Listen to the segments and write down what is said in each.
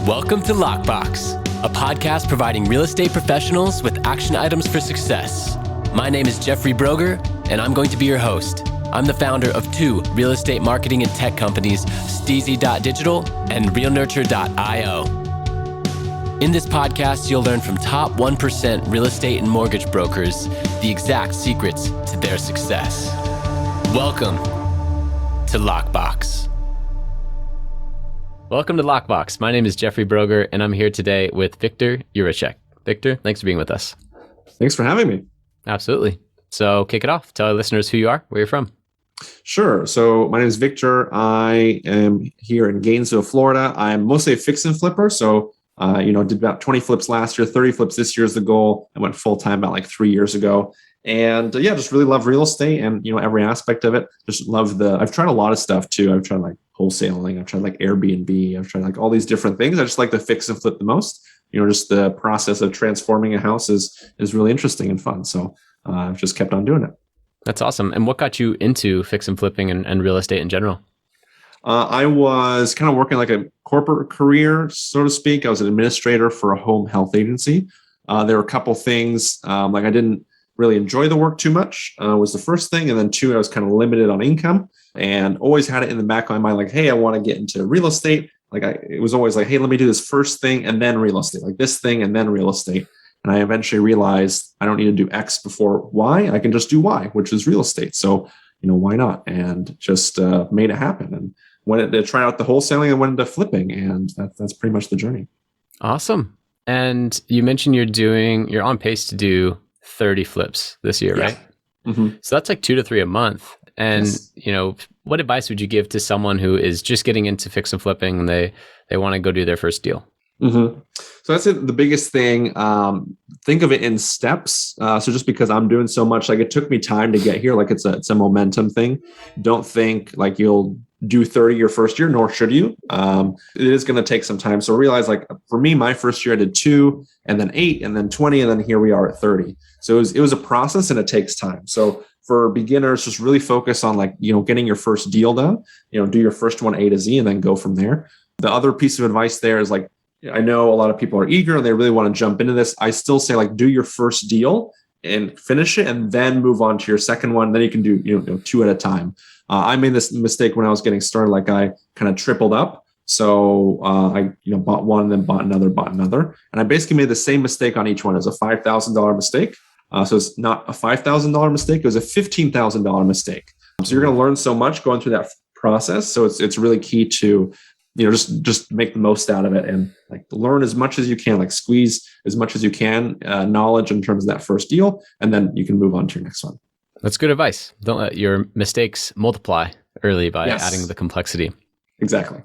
Welcome to Lockbox, a podcast providing real estate professionals with action items for success. My name is Jeffrey Brogger, and I'm going to be your host. I'm the founder of two real estate marketing and tech companies, STEEZY.Digital and realnurture.io. In this podcast, you'll learn from top 1% real estate and mortgage brokers the exact secrets to their success. Welcome to Lockbox. Welcome to Lockbox. My name is Jeffrey Brogger, and I'm here today with Viktor Jiracek. Viktor, thanks for being with us. Thanks for having me. Absolutely. So kick it off. Tell our listeners who you are, where you're from. Sure. So my name is Viktor. I am here in Gainesville, Florida. I'm mostly a Fixin Flipper. So, did about 20 flips last year, 30 flips this year is the goal. I went full-time about 3 years ago. And just really love real estate and, every aspect of it. Just love I've tried a lot of stuff too. I've tried wholesaling. I've tried Airbnb. I've tried all these different things. I just like to fix and flip the most. Just the process of transforming a house is really interesting and fun. So I've just kept on doing it. That's awesome. And what got you into fix and flipping and real estate in general? I was kind of working like a corporate career, so to speak. I was an administrator for a home health agency. There were a couple things I didn't really enjoy the work too much was the first thing. And then two, I was kind of limited on income and always had it in the back of my mind, hey, I want to get into real estate. It was always hey, let me do this first thing and then real estate, this thing and then real estate. And I eventually realized I don't need to do X before Y. I can just do Y, which is real estate. So, why not? And just made it happen. And went to try out the wholesaling and went into flipping. And that's pretty much the journey. Awesome. And you mentioned you're on pace to do 30 flips this year, right? Mm-hmm. So that's 2 to 3 a month. And, yes. What advice would you give to someone who is just getting into fix and flipping and they want to go do their first deal? Mm-hmm. So that's it. The biggest thing, think of it in steps. So just because I'm doing so much, it took me time to get here, it's a momentum thing. Don't think you'll do 30 your first year, nor should you. It is going to take some time. So realize for me, my first year I did 2 and then 8 and then 20. And then here we are at 30. So it was a process and it takes time. So for beginners, just really focus on getting your first deal done, do your first one A to Z and then go from there. The other piece of advice there is I know a lot of people are eager and they really want to jump into this. I still say do your first deal and finish it and then move on to your second one. Then you can do 2 at a time. I made this mistake when I was getting started. I kind of tripled up. So I bought one and then bought another. And I basically made the same mistake on each one. It was a $5,000 mistake. So it's not a $5,000 mistake. It was a $15,000 mistake. So you're going to learn so much going through that process. So it's really key to just make the most out of it and learn as much as you can, squeeze as much as you can knowledge in terms of that first deal, and then you can move on to your next one. That's good advice. Don't let your mistakes multiply early by adding the complexity. Exactly.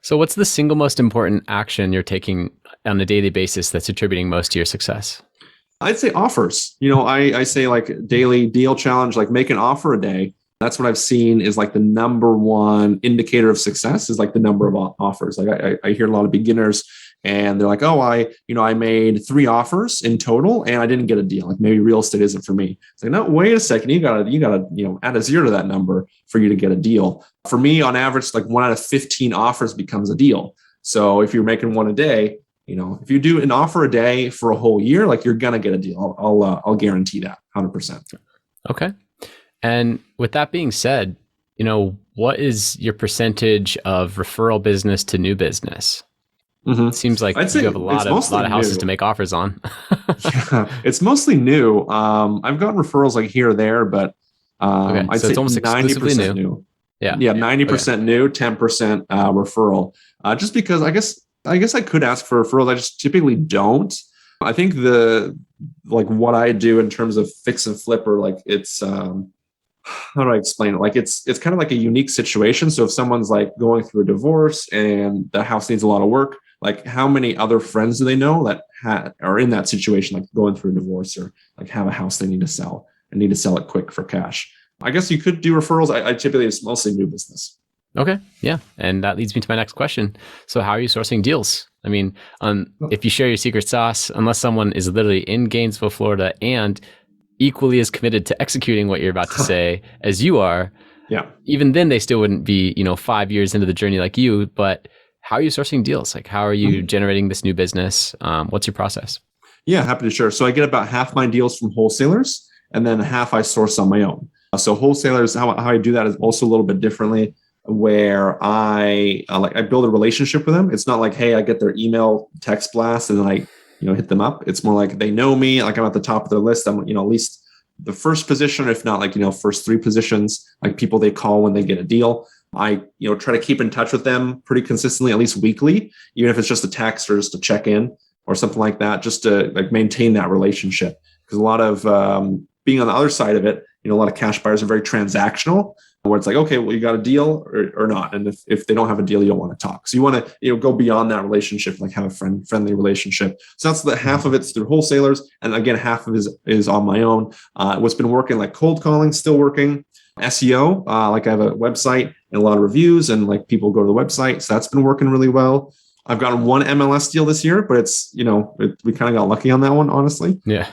So what's the single most important action you're taking on a daily basis that's attributing most to your success? I'd say offers. I say daily deal challenge, make an offer a day. That's what I've seen is the number one indicator of success is the number of offers. I hear a lot of beginners and they're I made 3 offers in total and I didn't get a deal. Maybe real estate isn't for me. It's no, wait a second. You gotta add a 0 to that number for you to get a deal. For me, on average, 1 out of 15 offers becomes a deal. So if you're making 1 a day, if you do an offer a day for a whole year, you're gonna get a deal. I'll guarantee that 100%. Okay. And with that being said, what is your percentage of referral business to new business? Mm-hmm. It seems like you have a lot of houses to make offers on. Yeah, it's mostly new. I've gotten referrals here or there, but I'd say it's almost 90% new. Yeah, 90% new, 10% referral. Just because I guess I could ask for referrals. I just typically don't. I think what I do in terms of fix and flipper, it's how do I explain it? It's kind of a unique situation. So if someone's going through a divorce and the house needs a lot of work, how many other friends do they know that are in that situation, going through a divorce or have a house they need to sell and need to sell it quick for cash? I guess you could do referrals. I typically, it's mostly new business. Okay. Yeah. And that leads me to my next question. So how are you sourcing deals? I mean, if you share your secret sauce, unless someone is literally in Gainesville, Florida, and equally as committed to executing what you're about to say as you are, even then they still wouldn't be, 5 years into the journey like you. But how are you sourcing deals? Like, how are you generating this new business? What's your process? Yeah, happy to share. So I get about half my deals from wholesalers, and then half I source on my own. So wholesalers, how I do that is also a little bit differently, where I build a relationship with them. It's not like, hey, I get their email text blast and then I hit them up. It's more like they know me, like I'm at the top of their list. I'm at least the first position, if not like first three positions, like people they call when they get a deal. I try to keep in touch with them pretty consistently, at least weekly, even if it's just a text or just a check in or something like that, just to like maintain that relationship. Because a lot of being on the other side of it, a lot of cash buyers are very transactional, where it's like, okay, well, you got a deal or not. And if they don't have a deal, you don't want to talk. So you want to go beyond that relationship, like have a friendly relationship. So that's the half of it's through wholesalers. And again, half of it is on my own. What's been working, like cold calling, still working. SEO, like I have a website and a lot of reviews and like people go to the website. So that's been working really well. I've gotten one MLS deal this year, but it's, we kind of got lucky on that one, honestly. Yeah.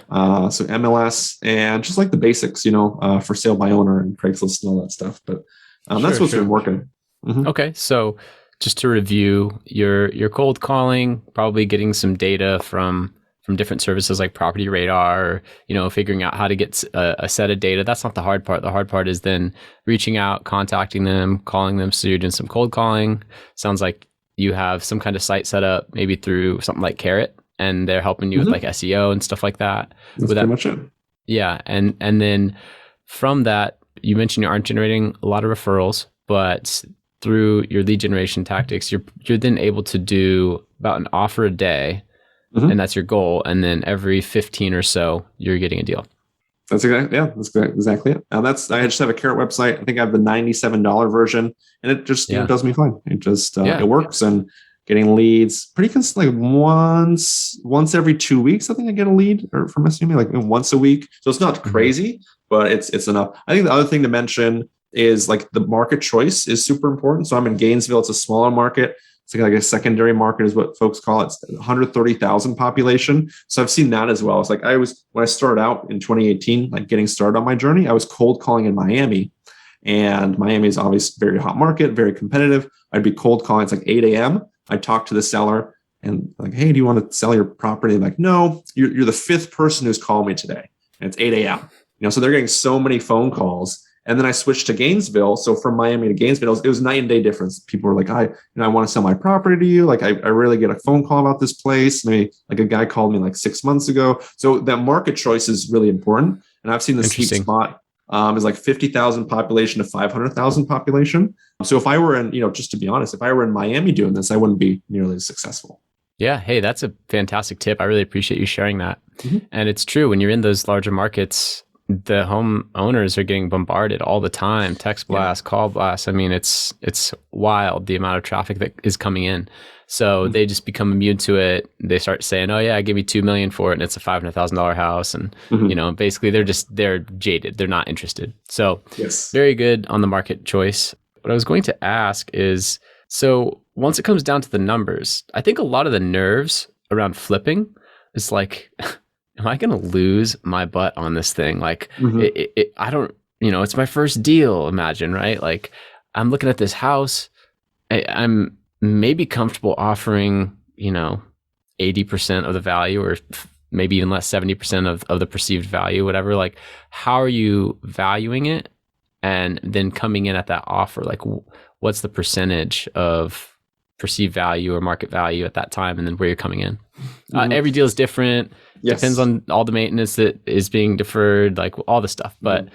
So MLS and just like the basics, for sale by owner and Craigslist and all that stuff. But that's what's been working. Mm-hmm. Okay. So just to review, your cold calling, probably getting some data from different services like Property Radar, or, figuring out how to get a set of data. That's not the hard part. The hard part is then reaching out, contacting them, calling them. So you're doing some cold calling. Sounds like you have some kind of site set up, maybe through something like Carrot, and they're helping you with like SEO and stuff like that. That's pretty much it. Yeah. And then from that, you mentioned you aren't generating a lot of referrals, but through your lead generation tactics, you're then able to do about an offer a day, and that's your goal. And then every 15 or so, you're getting a deal. That's exactly it. I just have a Carrot website. I think I have the $97 version, and it just does me fine. It just it works, and getting leads pretty consistently, like once every 2 weeks. I think I get a lead or from SEO, like once a week. So it's not crazy, but it's enough. I think the other thing to mention is like the market choice is super important. So I'm in Gainesville. It's a smaller market. It's like a secondary market is what folks call it. It's 130,000 population. So I've seen that as well. It's like when I started out in 2018, like getting started on my journey, I was cold calling in Miami, and Miami is obviously very hot market, very competitive. I'd be cold calling. It's like 8 a.m. I'd talk to the seller and like, hey, do you want to sell your property? I'm like, no, you're the fifth person who's called me today. And it's 8 a.m. So they're getting so many phone calls. And then I switched to Gainesville. So from Miami to Gainesville, it was night and day difference. People were like, I want to sell my property to you. Like I really get a phone call about this place. Maybe like a guy called me like 6 months ago. So that market choice is really important. And I've seen the sweet spot is like 50,000 population to 500,000 population. So if I were in, just to be honest, if I were in Miami doing this, I wouldn't be nearly as successful. Yeah. Hey, that's a fantastic tip. I really appreciate you sharing that. And it's true, when you're in those larger markets, the home owners are getting bombarded all the time, text blast, call blast. I mean, it's wild, the amount of traffic that is coming in. So they just become immune to it. They start saying, oh yeah, give me $2 million for it, and it's a $500,000 house. And basically they're jaded. They're not interested. So very good on the market choice. What I was going to ask is, so once it comes down to the numbers, I think a lot of the nerves around flipping is like, am I going to lose my butt on this thing? Like, I don't, it's my first deal, imagine, right? Like, I'm looking at this house. I'm maybe comfortable offering, 80% of the value, or maybe even less, 70% of the perceived value, whatever. Like, how are you valuing it? And then coming in at that offer, like, what's the percentage of perceived value or market value at that time, and then where you're coming in? Every deal is different. Depends on all the maintenance that is being deferred, like all the stuff. But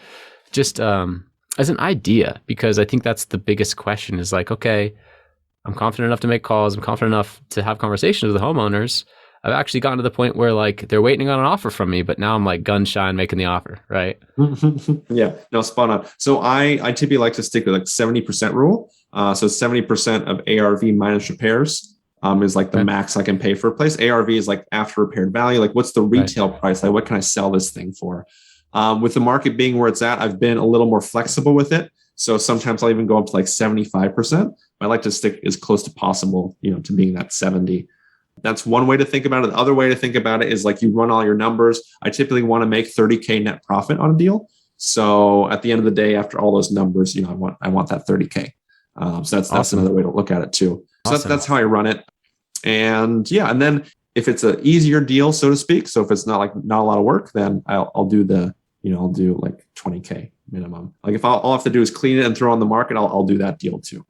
just as an idea, because I think that's the biggest question, is like, okay, I'm confident enough to make calls. I'm confident enough to have conversations with the homeowners. I've actually gotten to the point where like they're waiting on an offer from me, but now I'm like gun shy and making the offer, right? Yeah, no, spot on. So I typically like to stick with like 70% rule. So 70% of ARV minus repairs is like the max I can pay for a place. ARV is like after repaired value. Like, what's the retail price? Like, what can I sell this thing for? With the market being where it's at, I've been a little more flexible with it. So sometimes I'll even go up to like 75%. I like to stick as close to possible, to being that 70. That's one way to think about it. The other way to think about it is like, you run all your numbers. I typically want to make 30K net profit on a deal. So at the end of the day, after all those numbers, I want that 30K. So that's another way to look at it too. So that's how I run it. And and then if it's an easier deal, so to speak, so if it's not a lot of work, then I'll do I'll do like 20K minimum. Like if all I have to do is clean it and throw on the market, I'll do that deal too.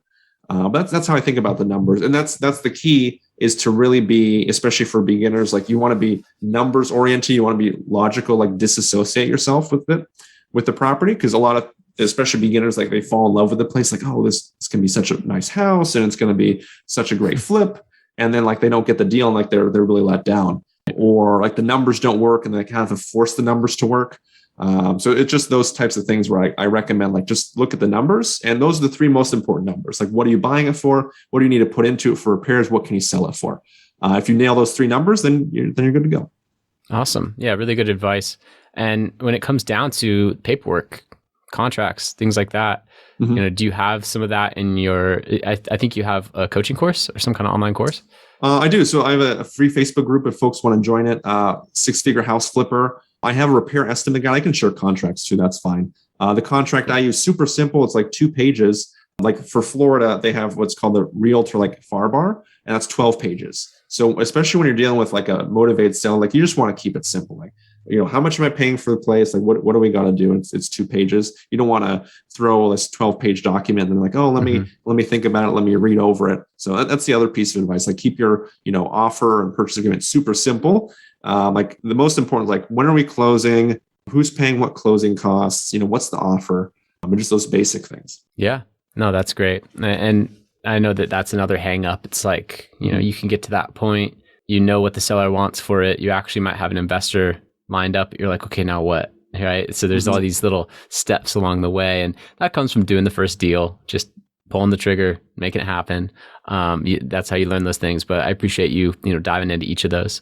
But that's how I think about the numbers. And that's the key, is to really be, especially for beginners, like you want to be numbers oriented. You want to be logical, like disassociate yourself with the property. Because a lot of, especially beginners, like they fall in love with the place. Like, oh, this can be such a nice house and it's going to be such a great flip. And then like they don't get the deal and like they're really let down, or like the numbers don't work and they kind of have to force the numbers to work. So it's just those types of things where I recommend, like, just look at the numbers, and those are the three most important numbers. Like, what are you buying it for? What do you need to put into it for repairs? What can you sell it for? If you nail those three numbers, then you're good to go. Awesome. Yeah, really good advice. And when it comes down to paperwork, contracts, things like that, do you have some of that in your? I think you have a coaching course or some kind of online course. I do. So I have a free Facebook group if folks want to join it. 6-figure house flipper. I have a repair estimate guide. I can share contracts too. That's fine. The contract I use, super simple. It's like 2 pages. Like for Florida, they have what's called the realtor like FAR bar, and that's 12 pages. So especially when you're dealing with like a motivated seller, like you just want to keep it simple. Like, how much am I paying for the place? Like, what do we got to do? It's 2 pages. You don't want to throw this 12-page document and like, oh, let me think about it. Let me read over it. So that's the other piece of advice. Like, keep your, offer and purchase agreement super simple. Like the most important, like, when are we closing? Who's paying what closing costs? What's the offer? And just those basic things. Yeah, no, that's great. And I know that that's another hang up. It's like, you can get to that point, what the seller wants for it. You actually might have an investor lined up. You're like, okay, now what? Right. So there's all these little steps along the way. And that comes from doing the first deal, just pulling the trigger, making it happen. That's how you learn those things. But I appreciate you, diving into each of those.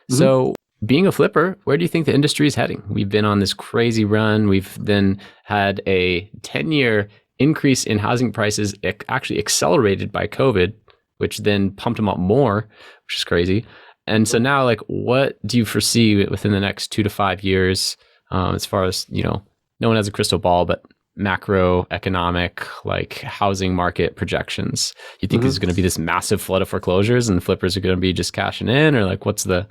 So being a flipper, where do you think the industry is heading? We've been on this crazy run. We've then had a 10-year increase in housing prices, actually accelerated by COVID, which then pumped them up more, which is crazy. And so now, like, what do you foresee within the next 2 to 5 years, as far as, no one has a crystal ball, but macroeconomic, like, housing market projections? You think there's going to be this massive flood of foreclosures and flippers are going to be just cashing in, or like, what's the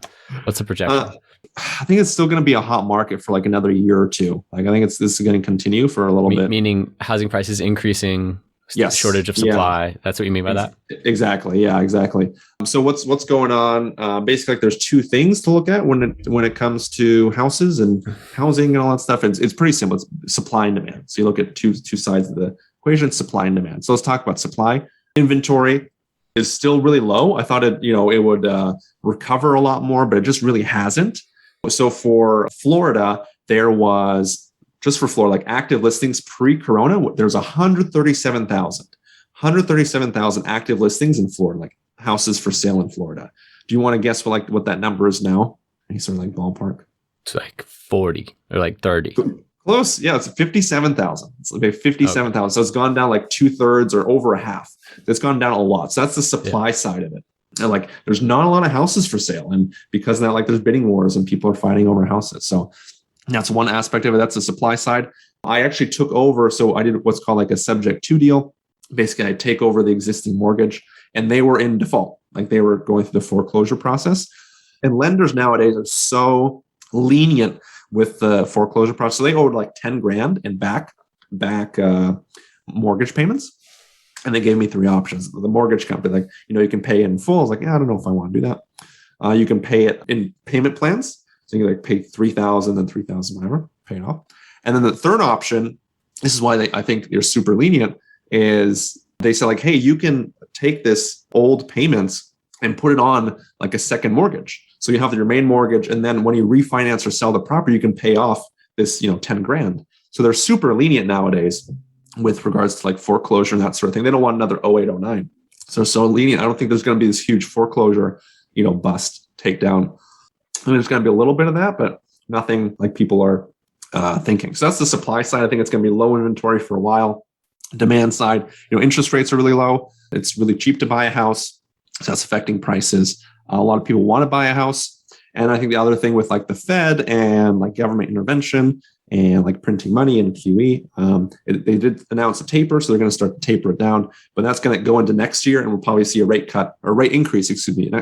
projection? I think it's still going to be a hot market for like another year or two. Like, I think this is going to continue for a little bit. Meaning housing prices increasing, yes, shortage of supply. Yeah. That's what you mean by that? Exactly. Yeah, exactly. So what's going on? Basically, like, there's 2 things to look at when it comes to houses and housing and all that stuff. It's pretty simple. It's supply and demand. So you look at two sides of the equation: supply and demand. So let's talk about supply. Inventory is still really low. I thought it would recover a lot more, but it just really hasn't. So for Florida, there was, just for Florida, like, active listings pre-corona, there's 137,000 active listings in Florida, like houses for sale in Florida. Do you want to guess what that number is now? Any sort of like ballpark? It's like 40 or like 30. Close. Yeah, it's 57,000. It's like 57,000. Okay. So it's gone down like 2/3 or over a half. It's gone down a lot. So that's the supply side of it. And like, there's not a lot of houses for sale. And because of that, like, there's bidding wars and people are fighting over houses. So that's one aspect of it. That's the supply side. I actually took over. So I did what's called like a subject to deal. Basically, I take over the existing mortgage, and they were in default. Like, they were going through the foreclosure process. And lenders nowadays are so lenient with the foreclosure process. So they owed like 10 grand in back mortgage payments. And they gave me 3 options. The mortgage company, like, you can pay in full. I was like, yeah, I don't know if I want to do that. You can pay it in payment plans. So you can like pay $3,000 and $3,000, whatever, pay it off. And then the third option, this is why I think they're super lenient, is they say like, hey, you can take this old payments and put it on like a second mortgage. So you have your main mortgage, and then when you refinance or sell the property, you can pay off this, 10 grand. So they're super lenient nowadays with regards to like foreclosure and that sort of thing. They don't want another 08, 09. So lenient. I don't think there's going to be this huge foreclosure, bust takedown. I mean, there's going to be a little bit of that, but nothing like people are thinking. So that's the supply side. I think it's going to be low inventory for a while. Demand side, interest rates are really low. It's really cheap to buy a house. So that's affecting prices. A lot of people want to buy a house. And I think the other thing with like the Fed and like government intervention and like printing money and QE, they did announce a taper, so they're going to start to taper it down. But that's going to go into next year, and we'll probably see a rate cut or rate increase,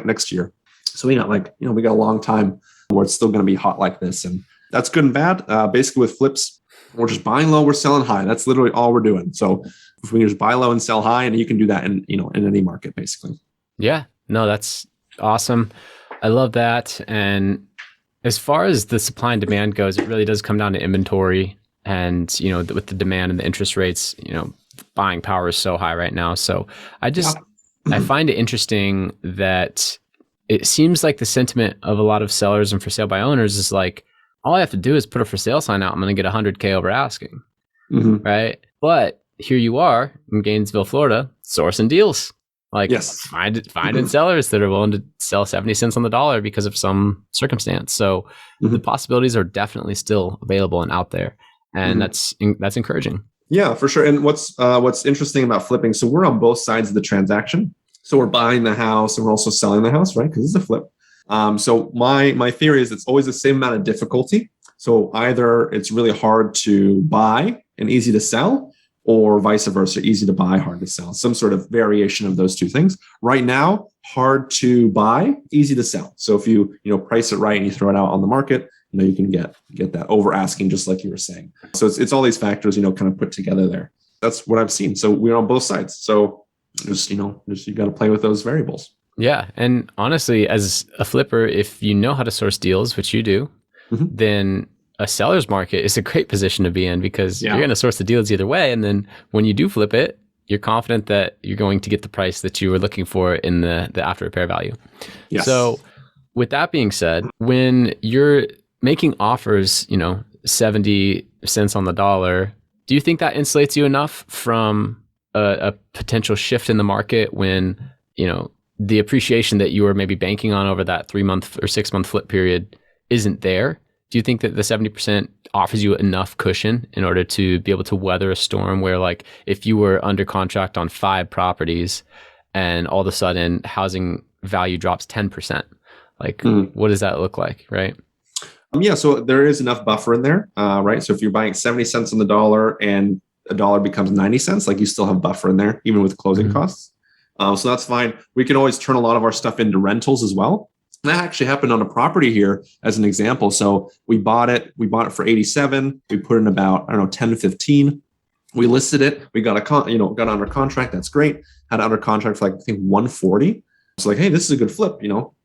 next year. So we got a long time where it's still going to be hot like this, and that's good and bad. Basically, with flips, we're just buying low, we're selling high. That's literally all we're doing. So if we can just buy low and sell high, and you can do that in any market, basically. Yeah, no, that's awesome. I love that. And as far as the supply and demand goes, it really does come down to inventory. And, with the demand and the interest rates, buying power is so high right now. So I find it interesting that it seems like the sentiment of a lot of sellers and for sale by owners is like, all I have to do is put a for sale sign out. I'm going to get $100K over asking. Right. But here you are in Gainesville, Florida, sourcing deals. Like, yes, finding sellers that are willing to sell 70 cents on the dollar because of some circumstance. So the possibilities are definitely still available and out there. And that's encouraging. Yeah, for sure. And what's interesting about flipping, so we're on both sides of the transaction. So we're buying the house and we're also selling the house, right? Because it's a flip. So my theory is it's always the same amount of difficulty. So either it's really hard to buy and easy to sell, or vice versa, easy to buy, hard to sell. Some sort of variation of those two things. Right now, hard to buy, easy to sell. So if you price it right and you throw it out on the market, you can get that over asking, just like you were saying. So it's all these factors, kind of put together there. That's what I've seen. So we're on both sides. So just you got to play with those variables. Yeah, and honestly, as a flipper, if you know how to source deals, which you do, then a seller's market is a great position to be in, because you're going to source the deals either way. And then when you do flip it, you're confident that you're going to get the price that you were looking for in the after repair value. Yes. So with that being said, when you're making offers, 70 cents on the dollar, do you think that insulates you enough from a potential shift in the market when, the appreciation that you were maybe banking on over that 3-month or 6-month flip period isn't there? Do you think that the 70% offers you enough cushion in order to be able to weather a storm where, like, if you were under contract on 5 properties and all of a sudden housing value drops 10%, like what does that look like, right? So there is enough buffer in there, right? So if you're buying 70 cents on the dollar and a dollar becomes 90 cents, like, you still have buffer in there, even with closing costs. So that's fine. We can always turn a lot of our stuff into rentals as well. That actually happened on a property here as an example. So we bought it for 87. We put in about, 10 to 15. We listed it. We got got under contract. That's great. Had it under contract for, like, I think 140. So, like, hey, this is a good flip,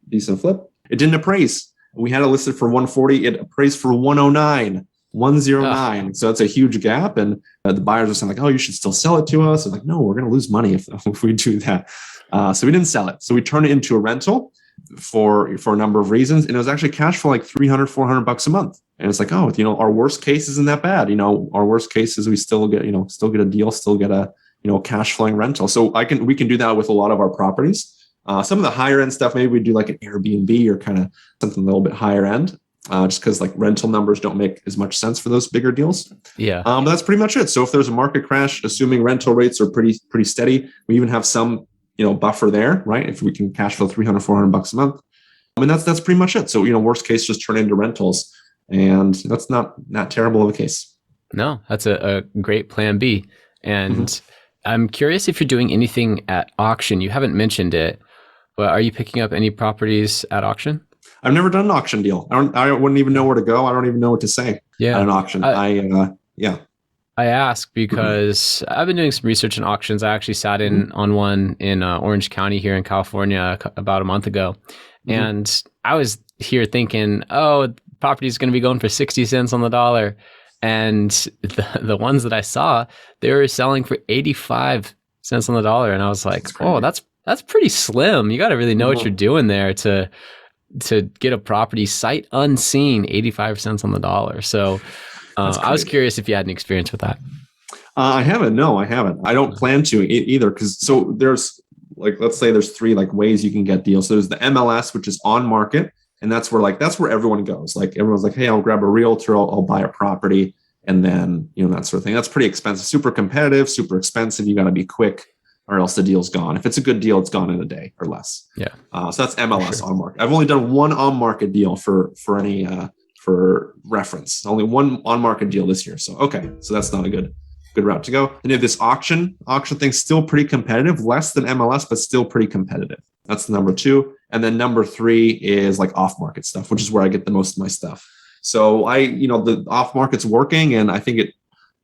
decent flip. It didn't appraise. We had it listed for 140. It appraised for 109. 109. So it's a huge gap. And the buyers are saying, like, oh, you should still sell it to us. And like, no, we're going to lose money if we do that. So we didn't sell it. So we turned it into a rental for a number of reasons. And it was actually cash for like $300, $400 a month. And it's like, oh, our worst case isn't that bad. Our worst case is we still get a deal, still get a, cash flowing rental. So we can do that with a lot of our properties. Some of the higher end stuff, maybe we do like an Airbnb or kind of something a little bit higher end. Just because, like, rental numbers don't make as much sense for those bigger deals. Yeah. But that's pretty much it. So if there's a market crash, assuming rental rates are pretty steady, we even have some, buffer there, right? If we can cash flow $300, $400 a month. That's pretty much it. So, worst case, just turn into rentals. And that's not terrible of a case. No, that's a great plan B. And I'm curious if you're doing anything at auction. You haven't mentioned it, but are you picking up any properties at auction? I've never done an auction deal. I wouldn't even know where to go. I don't even know what to say at an auction. I ask because I've been doing some research in auctions. I actually sat in on one in Orange County here in California about a month ago. And I was here thinking, oh, property is going to be going for 60 cents on the dollar. And the ones that I saw, they were selling for 85 cents on the dollar. And I was like, oh, that's pretty slim. You got to really know what you're doing there to get a property sight unseen, 85 cents on the dollar. So I was curious if you had any experience with that. I haven't. No, I haven't. I don't plan to either. So there's, like, let's say there's 3 like ways you can get deals. So there's the MLS, which is on market. And that's where everyone goes. Like, everyone's like, hey, I'll grab a realtor, I'll buy a property. And then, that sort of thing. That's pretty expensive, super competitive, super expensive. You got to be quick. or else the deal's gone. If it's a good deal, it's gone in a day or less. Yeah. So that's MLS on market. I've only done one on market deal for reference. Only one on market deal this year. So so that's not a good route to go. And you have this auction thing, still pretty competitive, less than MLS, but still pretty competitive. That's number 2. And then number 3 is like off market stuff, which is where I get the most of my stuff. So the off market's working, and I think it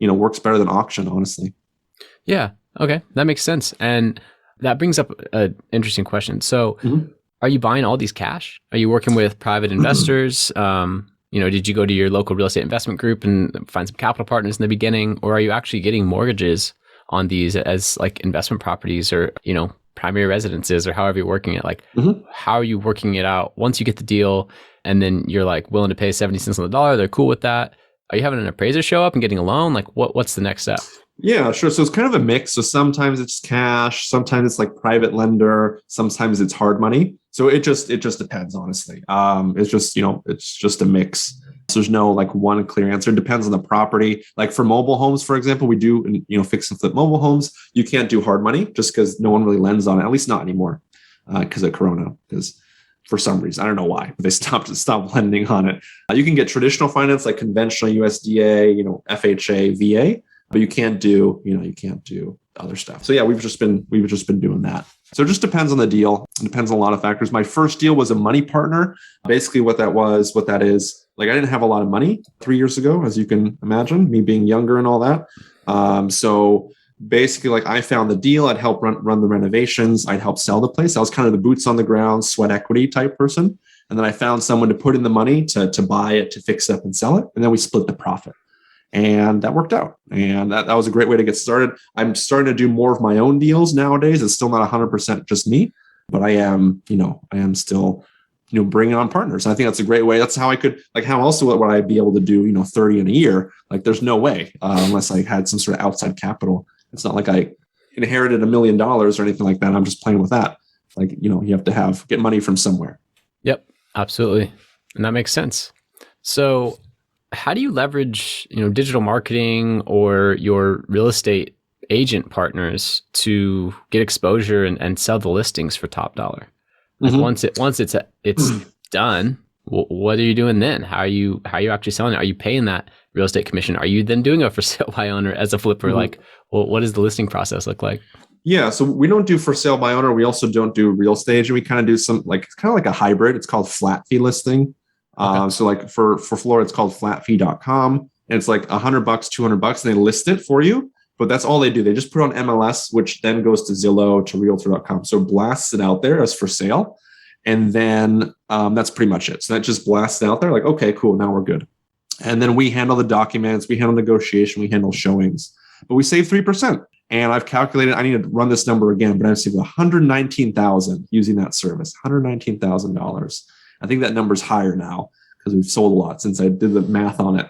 works better than auction, honestly. Yeah. Okay. That makes sense. And that brings up an interesting question. So are you buying all these cash? Are you working with private investors? Did you go to your local real estate investment group and find some capital partners in the beginning? Or are you actually getting mortgages on these as like investment properties or, primary residences, or however you're working it? Like, how are you working it out once you get the deal and then you're like willing to pay 70 cents on the dollar? They're cool with that. Are you having an appraiser show up and getting a loan? Like what's the next step? Yeah, sure. So it's kind of a mix. So sometimes it's cash, sometimes it's like private lender, sometimes it's hard money. So it just depends, honestly. It's just a mix. So there's no like one clear answer. It depends on the property. Like for mobile homes, for example, we do fix and flip mobile homes. You can't do hard money just because no one really lends on it, at least not anymore, because of Corona. Because for some reason, I don't know why, but they stopped lending on it. You can get traditional finance like conventional USDA, FHA, VA. But you can't do other stuff. So yeah, we've just been doing that. So it just depends on the deal. It depends on a lot of factors. My first deal was a money partner. Basically what that is, like I didn't have a lot of money 3 years ago, as you can imagine, me being younger and all that. So basically like I found the deal. I'd help run the renovations. I'd help sell the place. I was kind of the boots on the ground, sweat equity type person. And then I found someone to put in the money to buy it, to fix it up and sell it. And then we split the profit. And that worked out. And that was a great way to get started. I'm starting to do more of my own deals nowadays. It's still not 100% just me, but I am still, bringing on partners. And I think that's a great way. That's how I could, like, how else would I be able to do, 30 in a year? Like, there's no way unless I had some sort of outside capital. It's not like I inherited $1 million or anything like that. I'm just playing with that. Like, you have to get money from somewhere. Yep, absolutely. And that makes sense. So how do you leverage, digital marketing or your real estate agent partners to get exposure and sell the listings for top dollar? Like once it's done, what are you doing then? How are you actually selling it? Are you paying that real estate commission? Are you then doing a for sale by owner as a flipper? Like, what does the listing process look like? Yeah, so we don't do for sale by owner. We also don't do real estate agent. We kind of do it's kind of like a hybrid. It's called flat fee listing. Okay. So like for Florida, it's called flatfee.com, and it's like $100, $200, and they list it for you. But that's all they do. They just put on MLS, which then goes to Zillow, to realtor.com. So it blasts it out there as for sale. And then that's pretty much it. So that just blasts it out there like, okay, cool. Now we're good. And then we handle the documents, we handle negotiation, we handle showings, but we save 3%. And I've calculated, I need to run this number again, but I've saved $119,000 using that service, $119,000. I think that number's higher now because we've sold a lot since I did the math on it.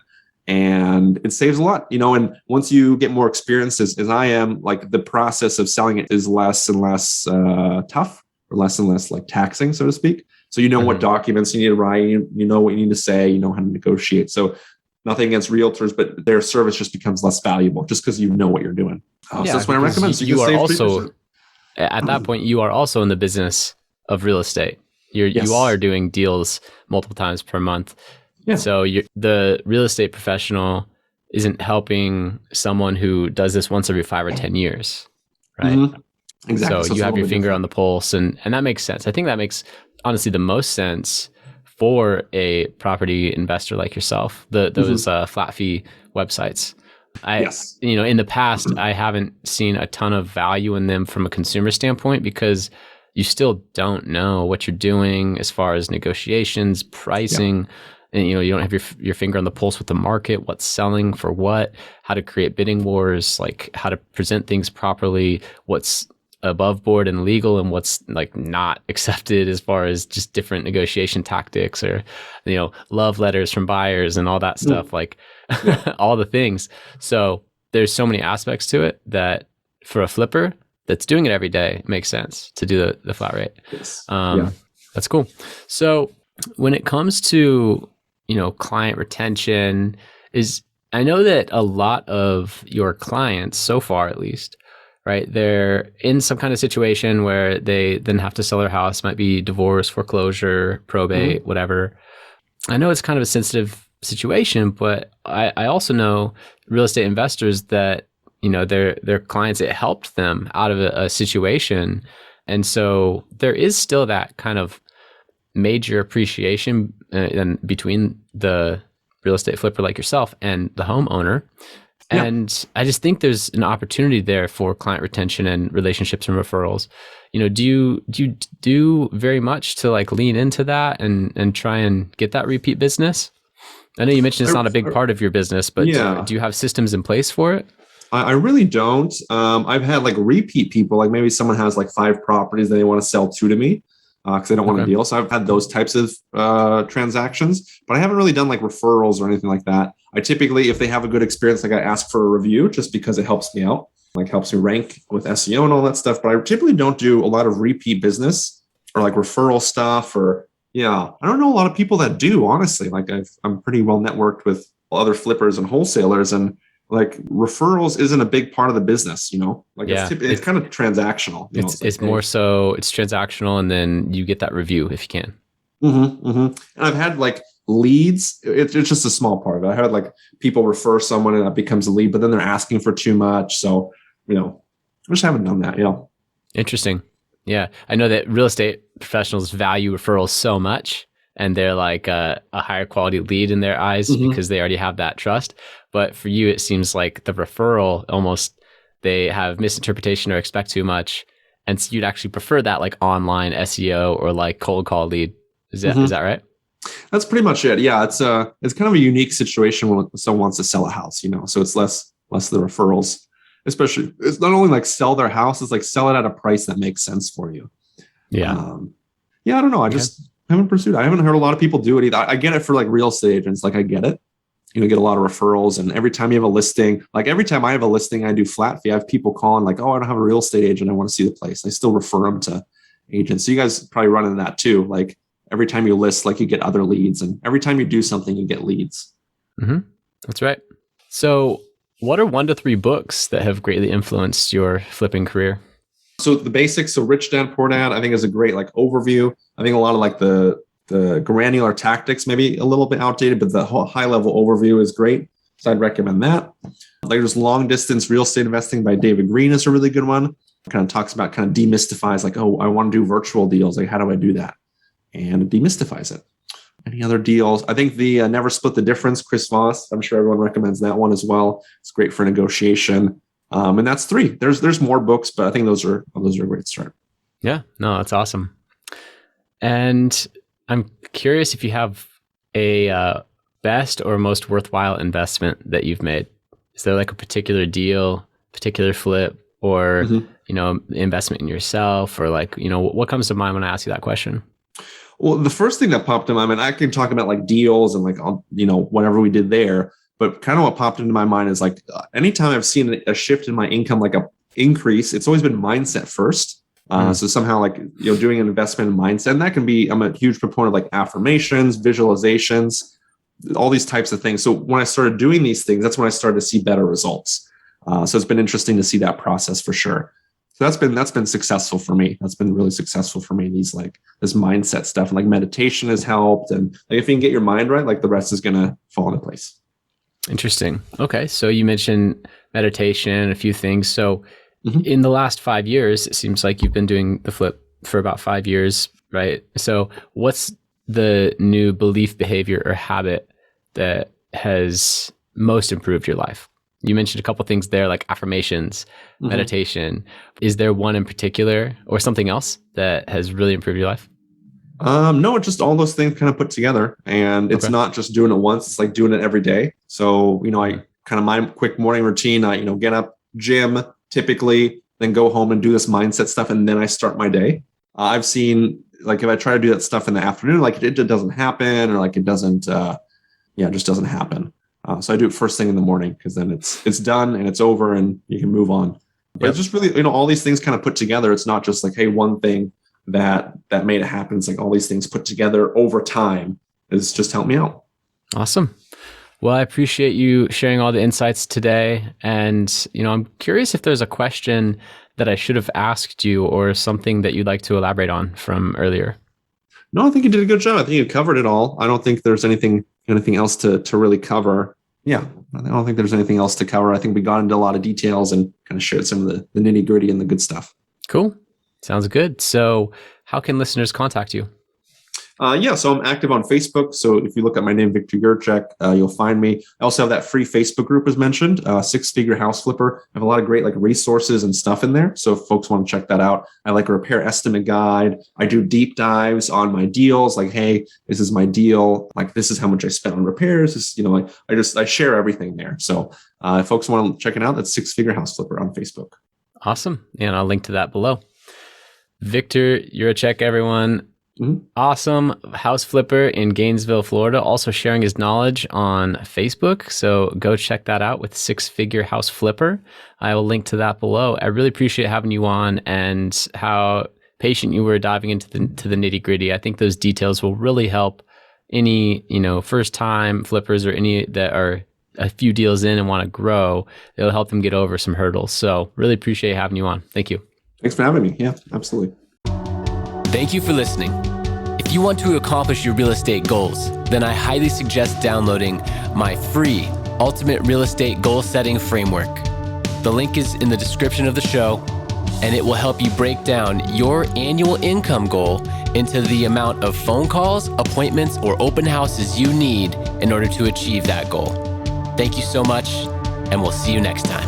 And it saves a lot, and once you get more experience as I am, like the process of selling it is less and less tough, or less and less like taxing, so to speak. So what documents you need to write, you know what you need to say, you know how to negotiate. So nothing against realtors, but their service just becomes less valuable just because you know what you're doing. So that's what I recommend. So you are also, at that point, you are also in the business of real estate. You all are doing deals multiple times per month. Yeah. So the real estate professional isn't helping someone who does this once every 5 or 10 years, right? Exactly. So you have your finger on the pulse, and that makes sense. I think that makes, honestly, the most sense for a property investor like yourself, those flat fee websites. In the past, I haven't seen a ton of value in them from a consumer standpoint because you still don't know what you're doing as far as negotiations, pricing, and you don't have your finger on the pulse with the market, what's selling for what, how to create bidding wars, like how to present things properly, what's above board and legal and what's like not accepted as far as just different negotiation tactics or love letters from buyers and all that stuff, like all the things. So there's so many aspects to it that for a flipper that's doing it every day, it makes sense to do the flat rate. Yes. That's cool. So when it comes to, client retention, I know that a lot of your clients so far, at least, right? They're in some kind of situation where they then have to sell their house, might be divorce, foreclosure, probate, whatever. I know it's kind of a sensitive situation, but I also know real estate investors that, their clients, it helped them out of a situation. And so there is still that kind of major appreciation between the real estate flipper like yourself and the homeowner. Yeah. And I just think there's an opportunity there for client retention and relationships and referrals. Do you do very much to like lean into that and try and get that repeat business? I know you mentioned it's not a big part of your business, but do you have systems in place for it? I really don't. I've had like repeat people, like maybe someone has like 5 properties that they want to sell 2 to me because they don't want a deal. So I've had those types of transactions, but I haven't really done like referrals or anything like that. I typically, if they have a good experience, like I ask for a review just because it helps me out, like helps me rank with SEO and all that stuff. But I typically don't do a lot of repeat business or like referral stuff or I don't know a lot of people that do, honestly. Like I'm pretty well networked with other flippers and wholesalers, and like referrals isn't a big part of the business, like it's kind of transactional. It's more so it's transactional, and then you get that review if you can. And I've had like leads. It's just a small part of it. I had like people refer someone and that becomes a lead, but then they're asking for too much. So, I just haven't done that. Interesting. Yeah. I know that real estate professionals value referrals so much, and they're like a higher quality lead in their eyes because they already have that trust. But for you, it seems like the referral almost, they have misinterpretation or expect too much. And so you'd actually prefer that like online SEO or like cold call lead. Is that right? That's pretty much it. Yeah. It's kind of a unique situation when someone wants to sell a house, so it's less the referrals, especially it's not only like sell their house, it's like sell it at a price that makes sense for you. Yeah. I don't know. I just haven't pursued it. I haven't heard a lot of people do it either. I get it for like real estate agents. Like I get it. Get a lot of referrals. And every time you have a listing, like every time I have a listing, I do flat fee. I have people calling like, oh, I don't have a real estate agent. I want to see the place. I still refer them to agents. So you guys probably run into that too. Like every time you list, like you get other leads, and every time you do something, you get leads. That's right. So what are 1 to 3 books that have greatly influenced your flipping career? So the basics, so Rich Dad Poor Dad, I think is a great like overview. I think a lot of like the granular tactics maybe a little bit outdated, but the whole high level overview is great. So I'd recommend that. Like there's Long Distance Real Estate Investing by David Green is a really good one. It kind of talks about, kind of demystifies like, oh, I want to do virtual deals. Like, how do I do that? And it demystifies it. Any other deals? I think the Never Split the Difference, Chris Voss. I'm sure everyone recommends that one as well. It's great for negotiation. And that's 3. There's more books, but I think those are a great start. Yeah, no, that's awesome. And I'm curious if you have a best or most worthwhile investment that you've made. Is there like a particular deal, particular flip, or investment in yourself, or like what comes to mind when I ask you that question? Well, the first thing that popped in my mind, I can talk about like deals and like whatever we did there, but kind of what popped into my mind is like anytime I've seen a shift in my income, like a increase, it's always been mindset first. So somehow like, doing an investment in mindset, and that can be, I'm a huge proponent of like affirmations, visualizations, all these types of things. So when I started doing these things, that's when I started to see better results. So it's been interesting to see that process for sure. So that's been successful for me. That's been really successful for me. This mindset stuff, and like meditation has helped. And like if you can get your mind right, like the rest is going to fall into place. Interesting. Okay. So you mentioned meditation, a few things. So in the last 5 years, it seems like you've been doing the flip for about 5 years, right? So what's the new belief, behavior, or habit that has most improved your life? You mentioned a couple things there, like affirmations, meditation. Is there one in particular or something else that has really improved your life? No, it's just all those things kind of put together, and it's not just doing it once. It's like doing it every day. So, I kind of my quick morning routine, I, get up, gym typically, then go home and do this mindset stuff. And then I start my day. I've seen like, if I try to do that stuff in the afternoon, like it doesn't happen, or like it doesn't, it just doesn't happen. So I do it first thing in the morning, because then it's done and it's over and you can move on. But it's just really, all these things kind of put together. It's not just like, hey, one thing that made it happen. It's like all these things put together over time has just helped me out. Awesome. Well, I appreciate you sharing all the insights today. And, I'm curious if there's a question that I should have asked you or something that you'd like to elaborate on from earlier. No, I think you did a good job. I think you covered it all. I don't think there's anything else to really cover. Yeah, I don't think there's anything else to cover. I think we got into a lot of details and kind of shared some of the nitty gritty and the good stuff. Cool. Sounds good. So how can listeners contact you? So I'm active on Facebook. So if you look at my name, Viktor Jiracek, you'll find me. I also have that free Facebook group as mentioned, Six-Figure House Flipper. I have a lot of great resources and stuff in there. So if folks want to check that out, I like a repair estimate guide. I do deep dives on my deals. Hey, this is my deal. This is how much I spent on repairs. This, I share everything there. So if folks want to check it out, that's Six-Figure House Flipper on Facebook. Awesome. And I'll link to that below. Viktor Jiracek, everyone. Mm-hmm. Awesome house flipper in Gainesville, Florida, also sharing his knowledge on Facebook. So go check that out with Six-Figure House Flipper. I will link to that below. I really appreciate having you on and how patient you were diving into the nitty gritty. I think those details will really help any, first time flippers or any that are a few deals in and want to grow. It'll help them get over some hurdles. So really appreciate having you on. Thank you. Thanks for having me. Yeah, absolutely. Thank you for listening. If you want to accomplish your real estate goals, then I highly suggest downloading my free Ultimate Real Estate Goal Setting Framework. The link is in the description of the show, and it will help you break down your annual income goal into the amount of phone calls, appointments, or open houses you need in order to achieve that goal. Thank you so much, and we'll see you next time.